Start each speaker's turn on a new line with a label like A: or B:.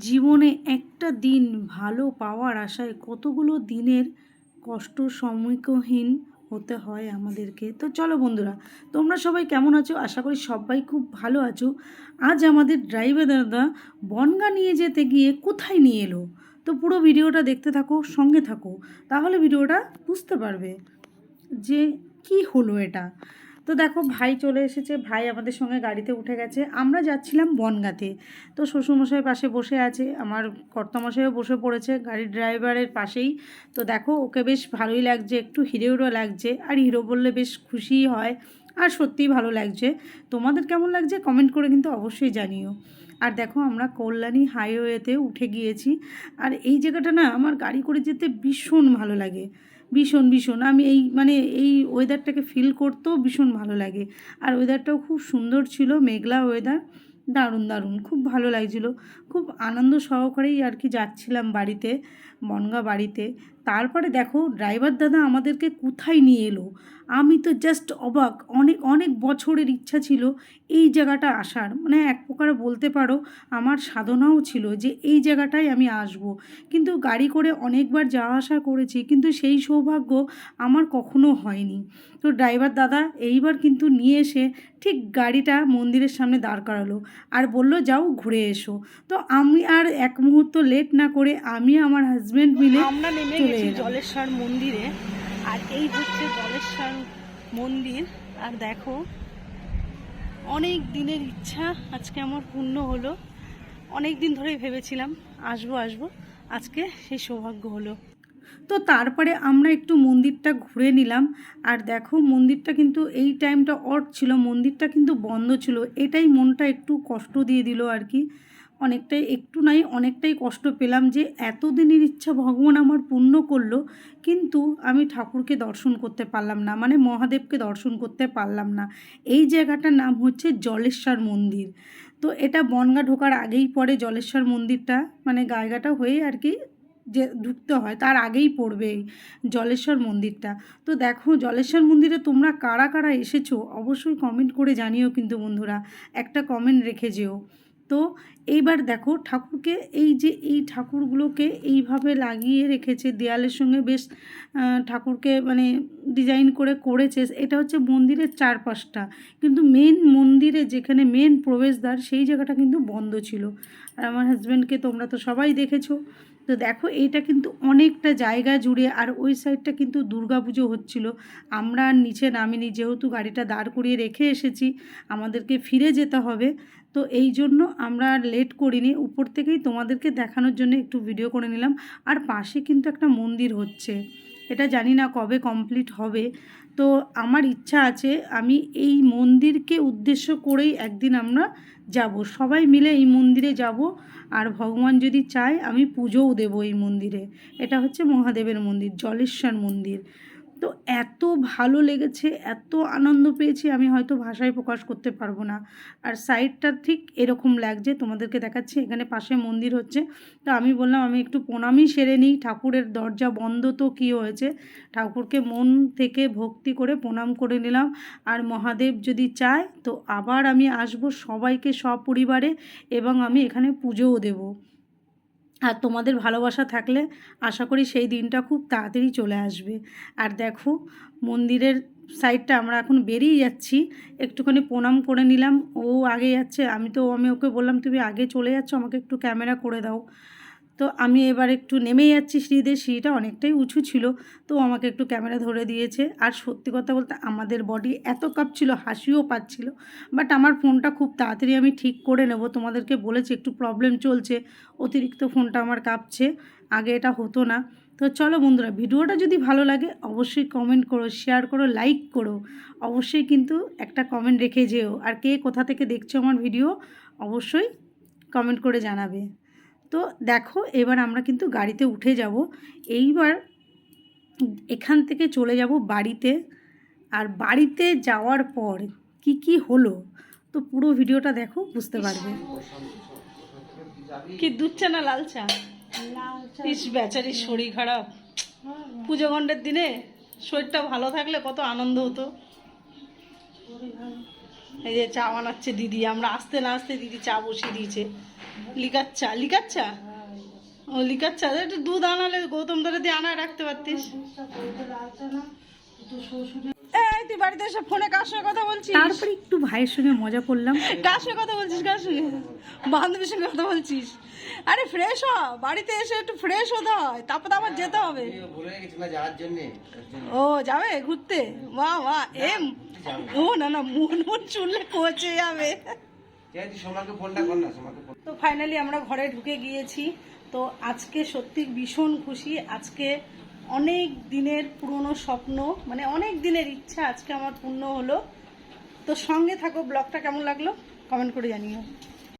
A: জীবনে একটা দিন ভালো পাওয়ার আশায় কতগুলো দিনের কষ্ট সম্মুখীন হতে হয় আমাদেরকে। তো চলো বন্ধুরা, তোমরা সবাই কেমন আছো? আশা করি সবাই খুব ভালো আছো। আজ আমাদের ড্রাইভার দাদা বনগাঁ নিয়ে যেতে গিয়ে কোথায় নিয়ে এলো, তো পুরো ভিডিওটা দেখতে থাকো, সঙ্গে থাকো, তাহলে ভিডিওটা বুঝতে পারবে যে কি হলো এটা। তো দেখো ভাই চলে এসেছে, ভাই আমাদের সঙ্গে গাড়িতে উঠে গেছে। আমরা যাচ্ছিলাম বনগাঁতে। তো শ্বশুরমশাই পাশে বসে আছে, আমার কর্তামশাইও বসে পড়েছে গাড়ির ড্রাইভারের পাশেই। তো দেখো ওকে বেশ ভালোই লাগছে, একটু হিরো হিরো লাগছে, আর হিরো বললে বেশ খুশিই হয়, আর সত্যিই ভালো লাগছে। তোমাদের কেমন লাগছে কমেন্ট করে কিন্তু অবশ্যই জানিও। আর দেখো আমরা কল্যাণী হাইওয়েতে উঠে গিয়েছি। আর এই জায়গাটা না আমার গাড়ি করে যেতে ভীষণ ভালো লাগে, ভীষণ ভীষণ। আমি এই ওয়েদারটাকে ফিল করতেও ভীষণ ভালো লাগে। আর ওয়েদারটাও খুব সুন্দর ছিল, মেঘলা ওয়েদার, দারুণ দারুণ, খুব ভালো লাগছিলো। খুব আনন্দ সহকারেই আর কি যাচ্ছিলাম বাড়িতে, বনগাঁ বাড়িতে। তারপরে দেখো ড্রাইভার দাদা আমাদেরকে কোথায় নিয়ে এলো। আমি তো জাস্ট অবাক। অনেক অনেক বছরের ইচ্ছা ছিল এই জায়গাটা আসার, মানে এক প্রকার বলতে পারো আমার সাধনাও ছিল যে এই জায়গাটায় আমি আসব। কিন্তু গাড়ি করে অনেকবার যাওয়া আসা করেছি, কিন্তু সেই সৌভাগ্য আমার কখনো হয়নি। তো ড্রাইভার দাদা এইবার কিন্তু নিয়ে এসে ঠিক গাড়িটা মন্দিরের সামনে দাঁড় করালো, আর বলল যাও ঘুরে এসো। তো আমি আর এক মুহূর্ত লেট না করে আমি আমার হাজব্যান্ড মিলে আমরা নেমে গেছি জলেশ্বর মন্দিরে। আর এই হচ্ছে জলেশ্বর মন্দির। আর দেখো অনেক দিনের ইচ্ছা আজকে আমার পূর্ণ হলো। অনেক দিন ধরেই ভেবেছিলাম আসবো আসবো, আজকে সেই সৌভাগ্য হলো। তো তারপরে আমরা একটু মন্দিরটা ঘুরে নিলাম। আর দেখো মন্দিরটা কিন্তু এই টাইমটা অড ছিল, মন্দিরটা কিন্তু বন্ধ ছিল, এটাই মনটা একটু কষ্ট দিয়ে দিল আর কি। অনেকটাই, একটু নাই অনেকটাই কষ্ট পেলাম যে এতদিনের ইচ্ছা ভগবান আমার পূর্ণ করলো, কিন্তু আমি ঠাকুরকে দর্শন করতে পারলাম না, মানে মহাদেবকে দর্শন করতে পারলাম না। এই জায়গাটার নাম হচ্ছে জলেশ্বর মন্দির। তো এটা বনগাঁ ঢোকার আগেই পড়ে জলেশ্বর মন্দিরটা, মানে গায়গাটা হয়ে আর কি যে ঢুকতে হয় তার আগেই পড়বে এই জলেশ্বর মন্দিরটা। তো দেখো জলেশ্বর মন্দিরে তোমরা কারা কারা এসেছো অবশ্যই কমেন্ট করে জানিও কিন্তু বন্ধুরা, একটা কমেন্ট রেখে যেও। তো এইবার দেখো ঠাকুরকে, এই যে এই ঠাকুরগুলোকে এইভাবে লাগিয়ে রেখেছে দেয়ালের সঙ্গে, বেশ ঠাকুরকে মানে ডিজাইন করে করেছে। এটা হচ্ছে মন্দিরের চারপাশটা, কিন্তু মেন মন্দিরে যেখানে মেন প্রবেশদ্বার সেই জায়গাটা কিন্তু বন্ধ ছিল। আর আমার হাজব্যান্ডকে তোমরা তো সবাই দেখেছো। তো দেখো এইটা কিন্তু অনেকটা জায়গা জুড়ে, আর ওই সাইডটা কিন্তু দুর্গাপুজো হচ্ছিল। আমরা আর নিচে নামিনি, যেহেতু গাড়িটা দাঁড় করিয়ে রেখে এসেছি, আমাদেরকে ফিরে যেতে হবে। তো এই জন্য আমরা আর লেট করিনি, উপর থেকেই তোমাদেরকে দেখানোর জন্য একটু ভিডিও করে নিলাম। আর পাশে কিন্তু একটা মন্দির হচ্ছে, এটা জানি না কবে কমপ্লিট হবে। তো আমার ইচ্ছা আছে আমি এই মন্দিরকে উদ্দেশ্য করেই একদিন আমরা যাব, সবাই মিলে এই মন্দিরে যাব। আর ভগবান যদি চায় আমি পুজোও দেবো এই মন্দিরে। এটা হচ্ছে মহাদেবের মন্দির, জলেশ্বর মন্দির। তো এত ভালো লেগেছে, এত আনন্দ পেয়েছি আমি হয়তো ভাষায় প্রকাশ করতে পারবো না। আর সাইডটা ঠিক এরকম লাগছে, তোমাদেরকে দেখাচ্ছি, এখানে পাশে মন্দির হচ্ছে। তো আমি বললাম আমি একটু প্রণামই সেরে নিই, ঠাকুরের দরজা বন্ধ তো কী হয়েছে, ঠাকুরকে মন থেকে ভক্তি করে প্রণাম করে নিলাম। আর মহাদেব যদি চায় তো আবার আমি আসবো সবাইকে সপরিবারে, এবং আমি এখানে পুজোও দেবো। আর তোমাদের ভালোবাসা থাকলে আশা করি সেই দিনটা খুব তাড়াতাড়ি চলে আসবে। আর দেখো মন্দিরের সাইডটা আমরা এখন বেরিয়ে যাচ্ছি, একটুখানি প্রণাম করে নিলাম। ও আগে যাচ্ছে, আমি ওকে বললাম তুমি আগে চলে যাচ্ছ, আমাকে একটু ক্যামেরা করে দাও। তো আমি এবার একটু নেমে যাচ্ছি সিঁড়িতে, সিঁড়িটা অনেকটাই উঁচু ছিল, তো আমাকে একটু ক্যামেরা ধরে দিয়েছে। আর সত্যি কথা বলতে আমাদের বডি এত কাঁপছিল, হাসিও পাচ্ছিল, বাট আমার ফোনটা খুব তাড়াতাড়ি আমি ঠিক করে নেব। তোমাদেরকে বলেছি একটু প্রবলেম চলছে, অতিরিক্ত ফোনটা আমার কাঁপছে, আগে এটা হতো না। তো চলো বন্ধুরা, ভিডিওটা যদি ভালো লাগে অবশ্যই কমেন্ট করো, শেয়ার করো, লাইক করো, অবশ্যই কিন্তু একটা কমেন্ট রেখে যেও। আর কে কোথা থেকে দেখছো আমার ভিডিও অবশ্যই কমেন্ট করে জানাবে। তো দেখো এবার আমরা কিন্তু গাড়িতে উঠে যাব, এইবার এখান থেকে চলে যাব বাড়িতে। আর বাড়িতে যাওয়ার পর কি কি হলো তো পুরো ভিডিওটা দেখো, বুঝতে পারবে। কি দুধ চা না লাল চা? ইস বেচারির শরীর খারাপ, পুজো ঘণ্টের দিনে শরীরটা ভালো থাকলে কত আনন্দ হতো। এই যে চা বানাচ্ছে দিদি, আমরা আসতে না আসতে দিদি চা বসিয়ে দিয়েছে। লিকার চা, লিকার চা, ও লিকার চা। একটু দুধ আনালে গৌতম ধরে দিয়ে আনায় রাখতে পারতিস। এই তুই বাড়িতে এসে ফোনে কার সঙ্গে কথা বলছিস? তারপরে একটু ভাইয়ের সঙ্গে মজা করলাম। কার সঙ্গে কথা বলছিস? কার সঙ্গে? বান্ধবীর সঙ্গে কথা বলছিস? আরে ফ্রেশ হ, বাড়িতে এসে একটু ফ্রেশ হতে হয়, তারপর তো আবার যেতে হবে। ও যাবে ঘুরতে? বাহ বাহ, এম ও না না, মন মন চুললে কোচে যাবে। তো ফাইনালি আমরা ঘরে ঢুকে গিয়েছি। তো আজকে সত্যি ভীষণ খুশি। আজকে অনেক দিনের পুরনো স্বপ্ন, মানে অনেক দিনের ইচ্ছা আজকে আমার পূর্ণ হলো। তো সঙ্গে থাকো, ব্লগটা কেমন লাগলো কমেন্ট করে জানিও।